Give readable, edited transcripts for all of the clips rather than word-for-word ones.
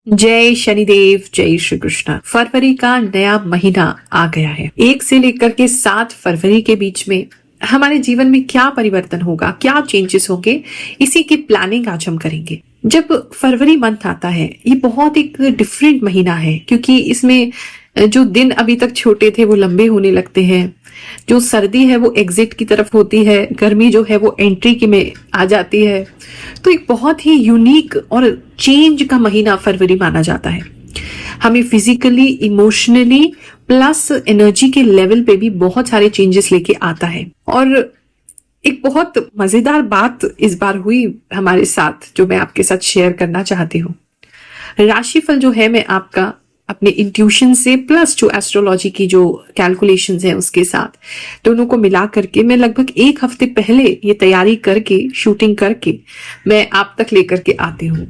जय शनिदेव, जय श्री कृष्ण। फरवरी का नया महीना आ गया है। 1 से लेकर के 7 फरवरी के बीच में हमारे जीवन में क्या परिवर्तन होगा, क्या चेंजेस होंगे, इसी की प्लानिंग आज हम करेंगे। जब फरवरी मंथ आता है, ये बहुत एक डिफरेंट महीना है क्योंकि इसमें जो दिन अभी तक छोटे थे वो लंबे होने लगते हैं। जो सर्दी है वो एग्जिट की तरफ होती है, गर्मी जो है वो एंट्री की में आ जाती है। तो एक बहुत ही यूनिक और चेंज का महीना फरवरी माना जाता है। हमें फिजिकली, इमोशनली प्लस एनर्जी के लेवल पे भी बहुत सारे चेंजेस लेके आता है। और एक बहुत मजेदार बात इस बार हुई हमारे साथ जो मैं आपके साथ शेयर करना चाहती हूँ। राशिफल जो है मैं आपका अपने इंट्यूशन से प्लस जो एस्ट्रोलॉजी की जो कैलकुलेशंस है उसके साथ दोनों को मिला करके मैं लगभग 1 हफ्ते पहले ये तैयारी करके, शूटिंग करके मैं आप तक लेकर के आती हूँ।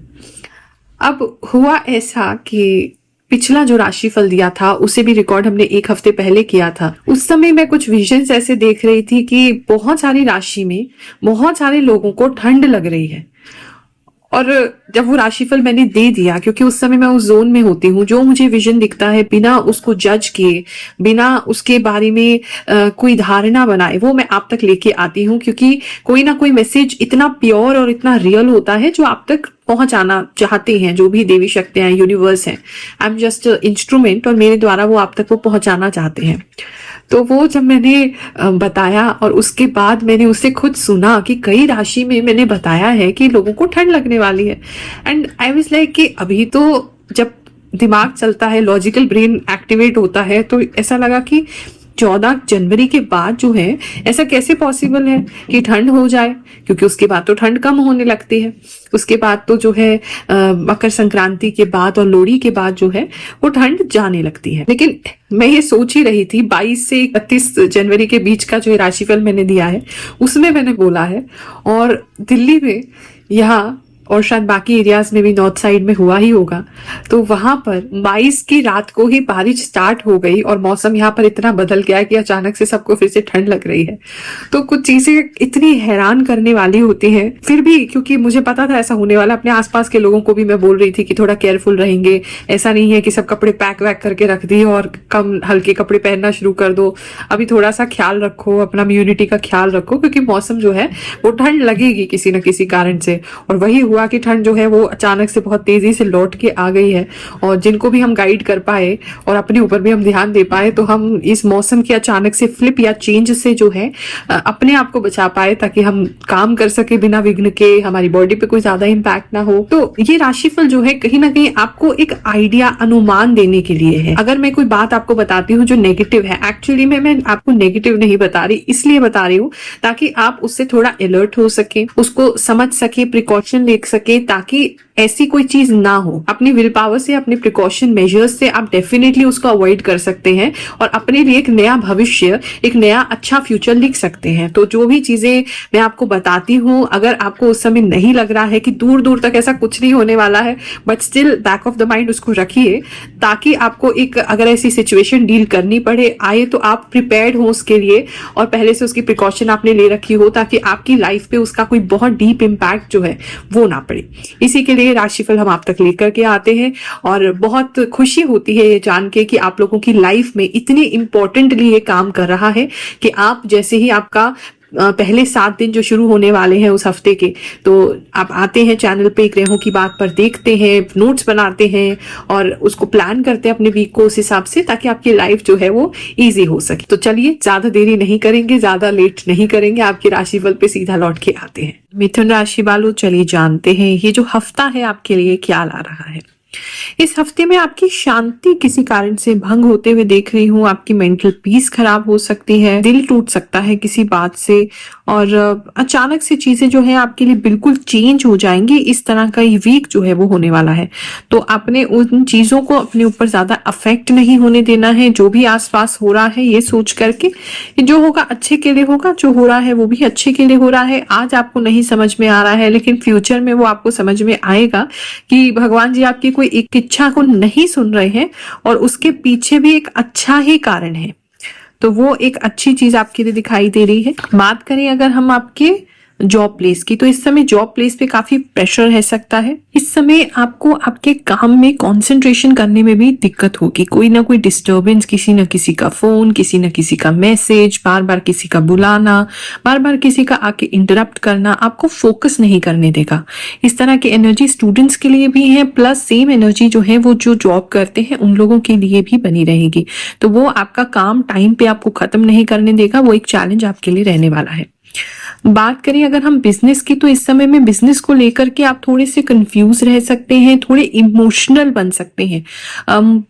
अब हुआ ऐसा कि पिछला जो राशिफल दिया था उसे भी रिकॉर्ड हमने 1 हफ्ते पहले किया था। उस समय मैं कुछ विजन्स ऐसे देख रही थी कि बहुत सारी राशि में बहुत सारे लोगों को ठंड लग रही है। और जब वो राशिफल मैंने दे दिया, क्योंकि उस समय मैं उस जोन में होती हूँ, जो मुझे विजन दिखता है बिना उसको जज किए, बिना उसके बारे में कोई धारणा बनाए, वो मैं आप तक लेके आती हूँ। क्योंकि कोई ना कोई मैसेज इतना प्योर और इतना रियल होता है जो आप तक पहुंचाना चाहते हैं, जो भी देवी शक्तियां, यूनिवर्स हैं। आई एम जस्ट इंस्ट्रूमेंट और मेरे द्वारा वो आप तक वो पहुंचाना चाहते हैं। तो वो जब मैंने बताया और उसके बाद मैंने उससे खुद सुना कि कई राशि में मैंने बताया है कि लोगों को ठंड लगने वाली है, एंड आई वाज लाइक कि अभी तो जब दिमाग चलता है, लॉजिकल ब्रेन एक्टिवेट होता है, तो ऐसा लगा कि 14 जनवरी के बाद जो है ऐसा कैसे पॉसिबल है कि ठंड हो जाए, क्योंकि उसके बाद तो ठंड कम होने लगती है। उसके बाद तो जो है मकर संक्रांति के बाद और लोहड़ी के बाद जो है वो ठंड जाने लगती है। लेकिन मैं ये सोच ही रही थी, 22 से 31 जनवरी के बीच का जो राशिफल मैंने दिया है उसमें मैंने बोला है, और दिल्ली में यहाँ और शायद बाकी एरियाज में भी नॉर्थ साइड में हुआ ही होगा, तो वहां पर 22 की रात को ही बारिश स्टार्ट हो गई और मौसम यहाँ पर इतना बदल गया कि अचानक से सबको फिर से ठंड लग रही है। तो कुछ चीजें इतनी हैरान करने वाली होती हैं। फिर भी क्योंकि मुझे पता था ऐसा होने वाला, अपने आसपास के लोगों को भी मैं बोल रही थी कि थोड़ा केयरफुल रहेंगे। ऐसा नहीं है कि सब कपड़े पैक वैक करके रख दिए और कम हल्के कपड़े पहनना शुरू कर दो। अभी थोड़ा सा ख्याल रखो, अपना इम्यूनिटी का ख्याल रखो, क्योंकि मौसम जो है वो ठंड लगेगी किसी न किसी कारण से। और वही हुआ कि ठंड जो है वो अचानक से बहुत तेजी से लौट के आ गई है। और जिनको भी हम गाइड कर पाए और अपने ऊपर भी हम ध्यान दे पाए, तो हम इस मौसम के अचानक से फ्लिप या चेंज से जो है अपने आप को बचा पाए, ताकि हम काम कर सके बिना विघ्न के, हमारी बॉडी पे कोई ज्यादा इम्पैक्ट ना हो। तो ये राशिफल जो है कहीं ना कहीं आपको एक आइडिया, अनुमान देने के लिए है। अगर मैं कोई बात आपको बताती हूँ जो नेगेटिव है, एक्चुअली में मैं आपको नेगेटिव नहीं बता रही, इसलिए बता रही हूँ ताकि आप उससे थोड़ा अलर्ट हो सके, उसको समझ सके, प्रिकॉशन ले सके, ताकि ऐसी कोई चीज ना हो। अपनी विल पावर से, अपने प्रिकॉशन मेजर्स से आप डेफिनेटली उसको अवॉइड कर सकते हैं और अपने लिए एक नया भविष्य, एक नया अच्छा फ्यूचर लिख सकते हैं। तो जो भी चीजें मैं आपको बताती हूँ, अगर आपको उस समय नहीं लग रहा है कि दूर दूर तक ऐसा कुछ नहीं होने वाला है, but still back of the mind उसको रखिए, ताकि आपको एक अगर ऐसी सिचुएशन डील करनी पड़े आए तो आप प्रिपेयर्ड हो उसके लिए, और पहले से उसकी प्रिकॉशन आपने ले रखी हो, ताकि आपकी लाइफ पे उसका कोई बहुत डीप इम्पैक्ट जो है वो ना पड़े। इसी के लिए राशिफल हम आप तक लेकर के आते हैं और बहुत खुशी होती है ये जान के कि आप लोगों की लाइफ में इतने इंपॉर्टेंटली ये काम कर रहा है कि आप जैसे ही आपका पहले 7 दिन जो शुरू होने वाले हैं उस हफ्ते के, तो आप आते हैं चैनल पे, ग्रहों की बात पर देखते हैं, नोट्स बनाते हैं और उसको प्लान करते हैं अपने वीक को उस हिसाब से, ताकि आपकी लाइफ जो है वो इजी हो सके। तो चलिए ज्यादा देरी नहीं करेंगे, ज्यादा लेट नहीं करेंगे, आपकी राशिफल पे सीधा लौट के आते हैं। मिथुन राशि वालों, चलिए जानते हैं ये जो हफ्ता है आपके लिए क्या ला रहा है। इस हफ्ते में आपकी शांति किसी कारण से भंग होते हुए देख रही हूँ। आपकी मेंटल पीस खराब हो सकती है, दिल टूट सकता है किसी बात से, और अचानक से चीजें जो है आपके लिए बिल्कुल चेंज हो जाएंगी। इस तरह का ये वीक जो है वो होने वाला है। तो आपने उन चीजों को अपने ऊपर ज्यादा अफेक्ट नहीं होने देना है। जो भी आसपास हो रहा है ये सोच करके जो होगा अच्छे के लिए होगा, जो हो रहा है वो भी अच्छे के लिए हो रहा है। आज आपको नहीं समझ में आ रहा है, लेकिन फ्यूचर में वो आपको समझ में आएगा कि भगवान जी आपकी कोई एक इच्छा को नहीं सुन रहे हैं और उसके पीछे भी एक अच्छा ही कारण है। तो वो एक अच्छी चीज आपके लिए दिखाई दे रही है। बात करें अगर हम आपके जॉब प्लेस की। तो इस समय जॉब प्लेस पे काफी प्रेशर रह सकता है। इस समय आपको आपके काम में कंसंट्रेशन करने में भी दिक्कत होगी। कोई ना कोई डिस्टरबेंस, किसी न किसी का फोन, किसी न किसी का मैसेज, बार बार किसी का बुलाना, बार बार किसी का आके इंटरप्ट करना आपको फोकस नहीं करने देगा। इस तरह की एनर्जी स्टूडेंट्स के लिए भी है, प्लस सेम एनर्जी जो है वो जो जॉब करते हैं उन लोगों के लिए भी बनी रहेगी। तो वो आपका काम टाइम पे आपको खत्म नहीं करने देगा, वो एक चैलेंज आपके लिए रहने वाला है। बात करें अगर हम बिजनेस की, तो इस समय में बिजनेस को लेकर के आप थोड़े से कंफ्यूज रह सकते हैं, थोड़े इमोशनल बन सकते हैं।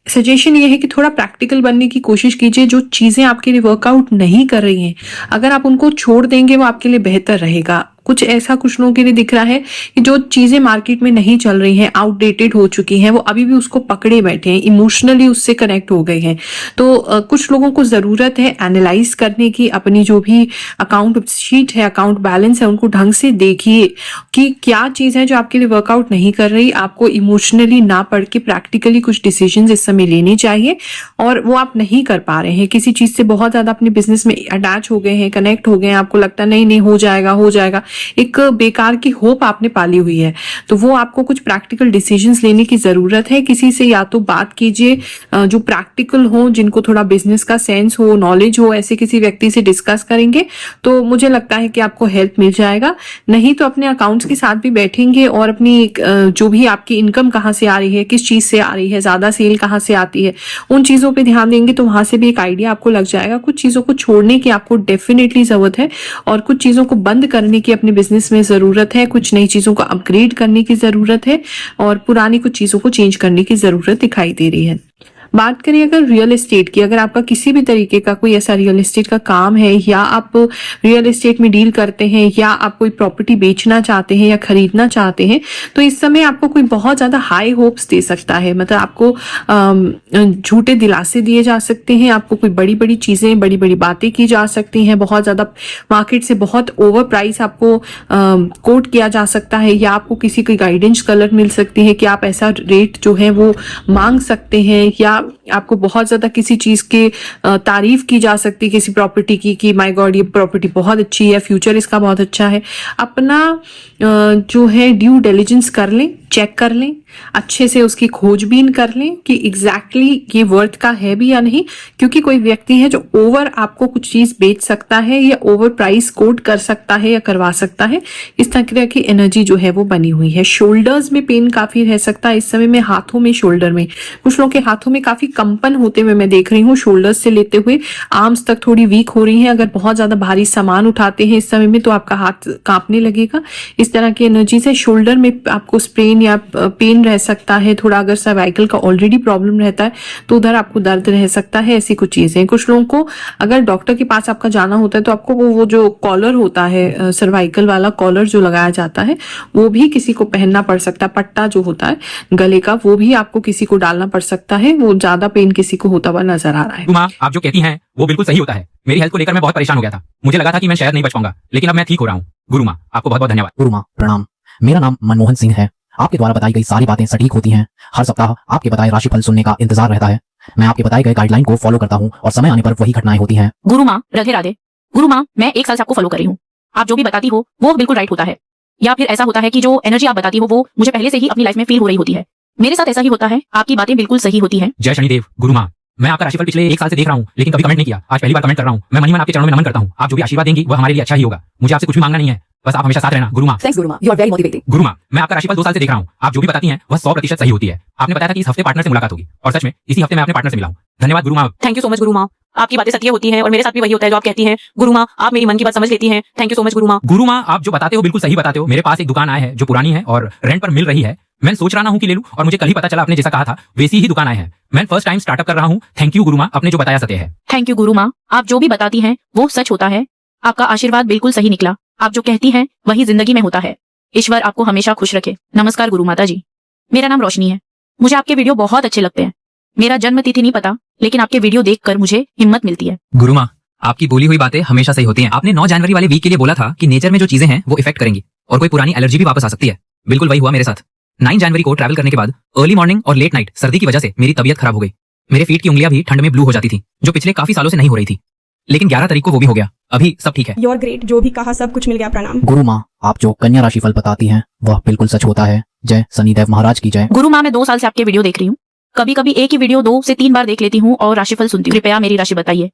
सजेशन ये है कि थोड़ा प्रैक्टिकल बनने की कोशिश कीजिए। जो चीजें आपके लिए वर्कआउट नहीं कर रही हैं, अगर आप उनको छोड़ देंगे वो आपके लिए बेहतर रहेगा। कुछ ऐसा कुछ लोगों के लिए दिख रहा है कि जो चीजें मार्केट में नहीं चल रही हैं, आउटडेटेड हो चुकी हैं, वो अभी भी उसको पकड़े बैठे हैं, इमोशनली उससे कनेक्ट हो गए हैं। तो कुछ लोगों को जरूरत है एनालाइज करने की। अपनी जो भी अकाउंट शीट है, अकाउंट बैलेंस है, उनको ढंग से देखिए कि क्या चीज है जो आपके लिए वर्कआउट नहीं कर रही। आपको इमोशनली ना पढ़ के प्रैक्टिकली कुछ डिसीजन इस समय लेने चाहिए, और वो आप नहीं कर पा रहे हैं। किसी चीज से बहुत ज्यादा अपने बिजनेस में अटैच हो गए हैं, कनेक्ट हो गए हैं, आपको लगता है नहीं नहीं हो जाएगा हो जाएगा, एक बेकार की होप आपने पाली हुई है। तो वो आपको कुछ प्रैक्टिकल डिसीजंस लेने की जरूरत है। किसी से या तो बात कीजिए जो प्रैक्टिकल हो, जिनको थोड़ा बिजनेस का सेंस हो, नॉलेज हो, ऐसे किसी व्यक्ति से डिस्कस करेंगे तो मुझे लगता है कि आपको हेल्प मिल जाएगा। नहीं तो अपने अकाउंट्स के साथ भी बैठेंगे और अपनी जो भी आपकी इनकम कहाँ से आ रही है, किस चीज से आ रही है, ज्यादा सेल कहाँ से आती है, उन चीजों पे ध्यान देंगे तो वहां से भी एक आइडिया आपको लग जाएगा। कुछ चीजों को छोड़ने की आपको डेफिनेटली जरूरत है, और कुछ चीजों को बंद करने की अपने बिजनेस में जरूरत है। कुछ नई चीजों को अपग्रेड करने की जरूरत है, और पुरानी कुछ चीजों को चेंज करने की जरूरत दिखाई दे रही है। बात करें अगर रियल एस्टेट की, अगर आपका किसी भी तरीके का कोई ऐसा रियल एस्टेट का काम है, या आप रियल एस्टेट में डील करते हैं, या आप कोई प्रॉपर्टी बेचना चाहते हैं या खरीदना चाहते हैं, तो इस समय आपको कोई बहुत ज्यादा हाई होप्स दे सकता है। मतलब आपको झूठे दिलासे दिए जा सकते हैं, आपको कोई बड़ी बड़ी चीजें, बड़ी बड़ी बातें की जा सकती हैं, बहुत ज्यादा मार्केट से बहुत ओवर प्राइस आपको कोट किया जा सकता है, या आपको किसी की गाइडेंस कलर मिल सकती है कि आप ऐसा रेट जो है वो मांग सकते हैं, या आपको बहुत ज्यादा किसी चीज के तारीफ की जा सकती है, किसी प्रॉपर्टी की, कि माय गॉड ये प्रॉपर्टी बहुत अच्छी है, फ्यूचर इसका बहुत अच्छा है। अपना जो है ड्यू डिलिजेंस कर लें, चेक कर लें, अच्छे से उसकी खोजबीन कर लें कि एग्जैक्टली ये वर्थ का है भी या नहीं। क्योंकि कोई व्यक्ति है जो ओवर आपको कुछ चीज बेच सकता है, या ओवर प्राइस कोट कर सकता है या करवा सकता है। इस तरह की एनर्जी जो है वो बनी हुई है। शोल्डर्स में पेन काफी रह सकता है इस समय में, हाथों में, शोल्डर में। कुछ लोगों के हाथों में काफी कंपन होते हुए मैं देख रही हूँ, शोल्डर्स से लेते हुए आर्म्स तक थोड़ी वीक हो रही है। अगर बहुत ज्यादा भारी सामान उठाते हैं इस समय में तो आपका हाथ कांपने लगेगा। इस तरह की एनर्जी से शोल्डर में आपको स्प्रेन या पेन रह सकता है थोड़ा। अगर सर्वाइकल का ऑलरेडी प्रॉब्लम रहता है तो उधर आपको दर्द रह सकता है। ऐसी कुछ चीजें। कुछ लोगों को अगर डॉक्टर के पास आपका जाना होता है तो आपको वो जो कॉलर होता है, सर्वाइकल वाला कॉलर जो लगाया जाता है, वो भी किसी को पहनना पड़ सकता है। पट्टा जो होता है गले का, वो भी आपको किसी को डालना पड़ सकता है। वो ज्यादा पेन किसी को होता हुआ नजर आ रहा है। माँ, आप जो कहती हैं वो बिल्कुल सही होता है। मेरी हेल्थ को लेकर मैं बहुत परेशान हो गया था। मुझे लगा था कि मैं शायद नहीं बच पाऊंगा, लेकिन अब मैं ठीक हो रहा हूँ। गुरु माँ, आपको बहुत बहुत धन्यवाद। गुरु माँ प्रणाम। मेरा नाम मनमोहन सिंह है। आपके द्वारा बताई गई सारी बातें सटीक होती हैं। हर सप्ताह आपके बताए राशिफल सुनने का इंतजार रहता है। मैं आपके बताए गए गाइडलाइन को फॉलो करता हूँ और समय आने पर वही घटनाएं होती हैं। गुरु माँ राधे राधे। गुरु माँ, मैं 1 साल से आपको फॉलो कर रही हूँ। आप जो भी बताती हो वो बिल्कुल राइट होता है, या फिर ऐसा होता है कि जो एनर्जी आप बताती हो वो मुझे पहले से ही अपनी लाइफ में फील हो रही होती है। मेरे साथ ऐसा ही होता है, आपकी बातें बिल्कुल सही होती हैं। जय शनिदेव। गुरु माँ, मैं आपका राशिफल पिछले 1 साल से देख रहा हूँ, लेकिन कभी कमेंट नहीं किया। आज पहली बार कमेंट कर रहा हूँ। मैं मन ही मन आपके चरणों में नमन करता हूँ। आप जो भी आशीर्वाद देंगी वह हमारे लिए अच्छा ही होगा। मुझे आपसे कुछ भी मांगना नहीं है, बस आप हमेशा साथ रहना। गुरु माँ। थैंक्स गुरु माँ, यू आर वेरी मोटिवेटिंग। गुरु माँ, मैं आपका राशिफल 2 साल से देख रहा हूँ। आप जो भी बताती हैं वह 100% सही होती है। आपने बताया था कि इस हफ्ते पार्टनर से मुलाकात होगी, और सच में इसी हफ्ते मैं अपने पार्टनर से मिला हूँ। धन्यवाद गुरु माँ। थैंक यू सो मच गुरु माँ। आपकी बातें सत्य होती हैं और मेरे साथ भी वही होता है जो आप कहती हैं। गुरु माँ, आप मेरी मन की बात समझ लेती हैं। थैंक यू सो मच गुरु माँ। गुरु माँ, आप जो बताते हो बिल्कुल सही बताते हो। मेरे पास एक दुकान आया है जो पुरानी है और रेंट पर मिल रही है। मैं सोच रहा हूँ कि ले लूं, और मुझे कल ही पता चला आपने जैसा कहा था वैसी ही दुकान आए हैं। मैं फर्स्ट टाइम स्टार्टअप कर रहा हूँ। थैंक यू गुरु माँ, आपने जो बताया सत्य है। थैंक यू गुरु माँ। आप जो भी बताती हैं वो सच होता है। आपका आशीर्वाद बिल्कुल सही निकला। आप जो कहती हैं वही जिंदगी में होता है। ईश्वर आपको हमेशा खुश रखे। नमस्कार गुरु माता जी। मेरा नाम रोशनी है। मुझे आपके वीडियो बहुत अच्छे लगते हैं। मेरा जन्म तिथि नहीं पता, लेकिन आपके वीडियो देखकर मुझे हिम्मत मिलती है। गुरु माँ, आपकी बोली हुई बातें हमेशा सही होती हैं। आपने 9 जनवरी वाले वीक के लिए बोला था कि नेचर में जो चीजें हैं वो इफेक्ट करेंगी और कोई पुरानी एलर्जी भी वापस आ सकती है। बिल्कुल वही हुआ मेरे साथ। 9 जनवरी को ट्रैवल करने के बाद अर्ली मॉर्निंग और लेट नाइट सर्दी की वजह से मेरी तबीयत खराब हो गई। मेरे फीट की उंगलियां भी ठंड में ब्लू हो जाती थी, जो पिछले काफी सालों से नहीं हो रही थी। लेकिन 11 तारीख को वो भी हो गया। अभी सब ठीक है। योर ग्रेट, जो भी कहा सब कुछ मिल गया, प्रणाम। गुरु माँ, आप जो कन्या राशि फल बताती हैं वह बिल्कुल सच होता है। जय शनिदेव महाराज की जय। गुरु माँ, मैं 2 साल से आपके वीडियो देख रही हूँ। कभी कभी एक ही वीडियो 2 से 3 बार देख लेती हूँ और राशिफल सुनती हूँ। कृपया मेरी राशि बताइए।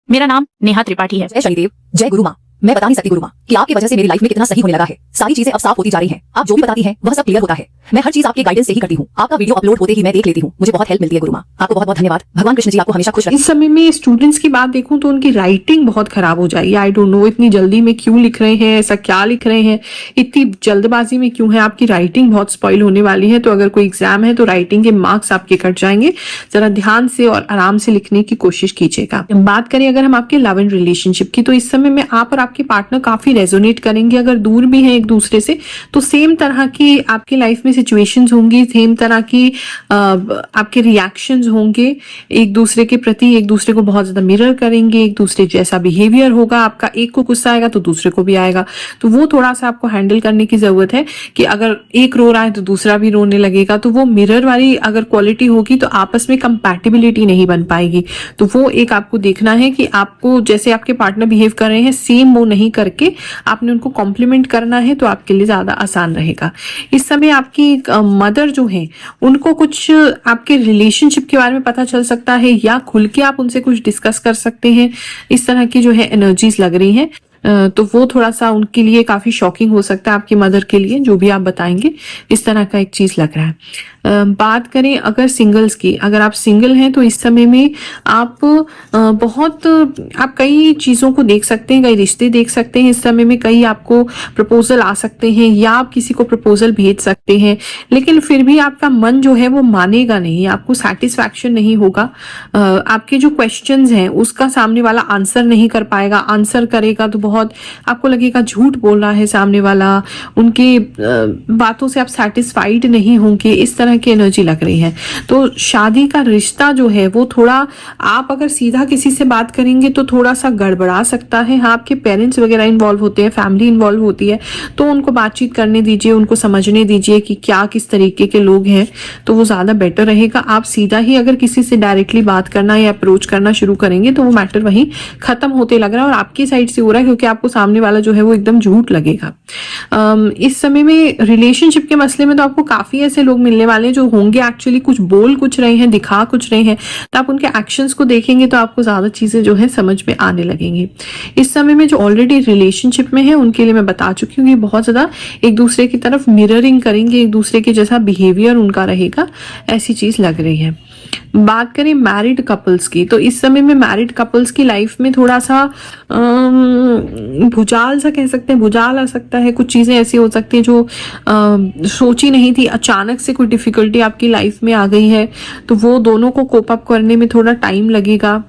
मेरा नाम नेहा त्रिपाठी है। जय शनिदेव, जय गुरु माँ। मैं बता नहीं सकती गुरु माँ कि आपकी वजह से मेरी लाइफ में कितना सही होने लगा है। सारी चीजें अब साफ होती जा रही हैं। आप जो भी बताती हैं वह सब क्लियर होता है। मैं हर चीज आपके गाइडेंस से ही करती हूँ। आपका वीडियो अपलोड होते ही मैं देख लेती हूँ। मुझे बहुत हेल्प मिलती है गुरु माँ। आपको बहुत बहुत धन्यवाद। भगवान कृष्ण जी आपको हमेशा खुश रखें। इस समय में स्टूडेंट्स की बात देखूं तो उनकी राइटिंग बहुत खराब हो जाएगी। आई डोंट नो इतनी जल्दी में क्यों लिख रहे हैं, ऐसा क्या लिख रहे हैं, इतनी जल्दबाजी में क्यों है। आपकी राइटिंग बहुत स्पॉइल होने वाली है। तो अगर कोई एग्जाम है तो राइटिंग के मार्क्स आपके कट जाएंगे। जरा ध्यान से और आराम से लिखने की कोशिश कीजिएगा। बात करें अगर हम आपके लव एंड रिलेशनशिप की, तो इस समय में आप और आपके पार्टनर काफी रेजोनेट करेंगे। अगर दूर भी हैं एक दूसरे से तो सेम तरह की आपकी लाइफ में सिचुएशंस होंगी, सेम तरह की आपके रिएक्शंस होंगे एक दूसरे के प्रति। एक दूसरे को बहुत ज्यादा मिरर करेंगे, एक दूसरे जैसा बिहेवियर होगा आपका। एक को गुस्सा आएगा तो दूसरे को भी आएगा। तो वो थोड़ा सा आपको हैंडल करने की जरूरत है कि अगर एक रो रहा है तो दूसरा भी रोने लगेगा। तो वो मिरर वाली अगर क्वालिटी होगी तो आपस में कंपैटिबिलिटी नहीं बन पाएगी। तो वो एक आपको देखना है कि आपको जैसे आपके पार्टनर बिहेव कर रहे हैं सेम वो नहीं करके आपने उनको कॉम्प्लीमेंट करना है। तो आपके लिए ज्यादा आसान रहेगा। इस समय आपकी मदर जो है उनको कुछ आपके रिलेशनशिप के बारे में पता चल सकता है या खुल के आप उनसे कुछ डिस्कस कर सकते हैं। इस तरह की जो है एनर्जीज लग रही हैं। तो वो थोड़ा सा उनके लिए काफी शॉकिंग हो सकता है आपकी मदर के लिए, जो भी आप बताएंगे। इस तरह का एक चीज लग रहा है। बात करें अगर सिंगल्स की, अगर आप सिंगल हैं तो इस समय में आप आप कई चीजों को देख सकते हैं, कई रिश्ते देख सकते हैं। इस समय में कई आपको प्रपोजल आ सकते हैं या आप किसी को प्रपोजल भेज सकते हैं। लेकिन फिर भी आपका मन जो है वो मानेगा नहीं, आपको सेटिस्फैक्शन नहीं होगा। आपके जो क्वेश्चंस हैं उसका सामने वाला आंसर नहीं कर पाएगा। आंसर करेगा तो बहुत आपको लगेगा झूठ बोल रहा है सामने वाला। उनकी बातों से आप सेटिस्फाइड नहीं होंगे। इस तरह की एनर्जी लग रही है। तो शादी का रिश्ता जो है वो थोड़ा, आप अगर सीधा किसी से बात करेंगे तो थोड़ा सा गड़बड़ा सकता है। हाँ, आपके पेरेंट्स वगैरह इन्वॉल्व होते हैं, फैमिली इन्वॉल्व होती है, तो उनको बातचीत करने दीजिए, उनको समझने दीजिए कि क्या किस तरीके के लोग हैं। तो वो ज्यादा बेटर रहेगा। आप सीधा ही अगर किसी से डायरेक्टली बात करना या अप्रोच करना शुरू करेंगे तो वो मैटर वहीं खत्म होते लग रहा है और आपकी साइड से हो रहा है, क्योंकि आपको सामने वाला जो है वो एकदम झूठ लगेगा। इस समय में रिलेशनशिप के मसले में तो आपको काफी ऐसे लोग मिलने वाले हैं जो होंगे एक्चुअली कुछ बोल कुछ रहे हैं, दिखा कुछ रहे हैं। तो आप उनके एक्शंस को देखेंगे तो आपको ज्यादा चीजें जो है समझ में आने लगेंगी। इस समय में जो ऑलरेडी रिलेशनशिप में है उनके लिए मैं बता चुकी हूँ कि बहुत ज्यादा एक दूसरे की तरफ मिररिंग करेंगे, एक दूसरे के जैसा बिहेवियर उनका रहेगा, ऐसी चीज लग रही है। बात करें मैरिड कपल्स की, तो इस समय में मैरिड कपल्स की लाइफ में थोड़ा सा भुजाल सा कह सकते हैं, भुजाल आ सकता है। कुछ चीजें ऐसी हो सकती हैं जो सोची नहीं थी, अचानक से कोई डिफिकल्टी आपकी लाइफ में आ गई है। तो वो दोनों को कोप अप करने में थोड़ा टाइम लगेगा।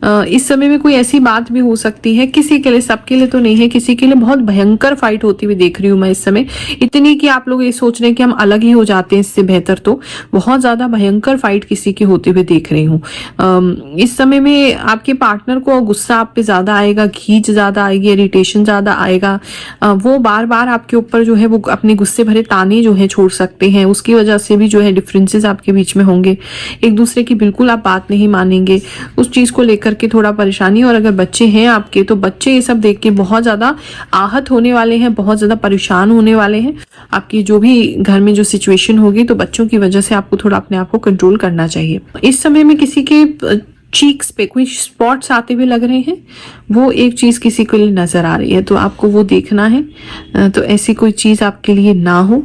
इस समय में कोई ऐसी बात भी हो सकती है, किसी के लिए, सबके लिए तो नहीं है, किसी के लिए बहुत भयंकर फाइट होती हुई देख रही हूं मैं इस समय। इतनी कि आप लोग ये सोच रहे हैं कि हम अलग ही हो जाते हैं इससे बेहतर, तो बहुत ज्यादा भयंकर फाइट किसी की होते हुए देख रही हूँ। इस समय में आपके पार्टनर को गुस्सा आप पे ज्यादा आएगा, खींच ज्यादा आएगी, इरिटेशन ज्यादा आएगा। वो बार बार आपके ऊपर जो है वो अपने गुस्से भरे ताने जो है छोड़ सकते हैं। उसकी वजह से भी जो है डिफरेंसेस आपके बीच में होंगे। एक दूसरे की बिल्कुल आप बात नहीं मानेंगे, उस चीज को लेकर के थोड़ा परेशानी। और अगर बच्चे हैं आपके तो बच्चे ये सब देख के बहुत ज्यादा आहत होने वाले हैं, बहुत ज्यादा परेशान होने वाले हैं। आपकी जो भी घर में जो सिचुएशन होगी तो बच्चों की वजह से आपको थोड़ा अपने आप को कंट्रोल करना चाहिए। इस समय में किसी के चीक्स पे कोई स्पॉट्स आते हुए लग रहे हैं, वो एक चीज किसी के लिए नजर आ रही है, तो आपको वो देखना है। तो ऐसी कोई चीज आपके लिए ना हो,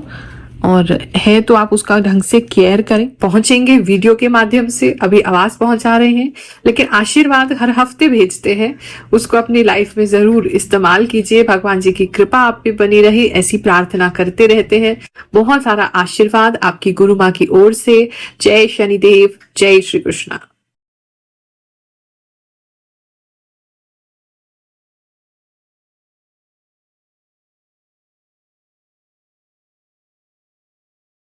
और है तो आप उसका ढंग से केयर करें। पहुंचेंगे वीडियो के माध्यम से, अभी आवाज पहुंचा रहे हैं, लेकिन आशीर्वाद हर हफ्ते भेजते हैं, उसको अपनी लाइफ में जरूर इस्तेमाल कीजिए। भगवान जी की कृपा आप पे बनी रहे, ऐसी प्रार्थना करते रहते हैं। बहुत सारा आशीर्वाद आपकी गुरु माँ की ओर से। जय शनिदेव, जय श्री कृष्णा।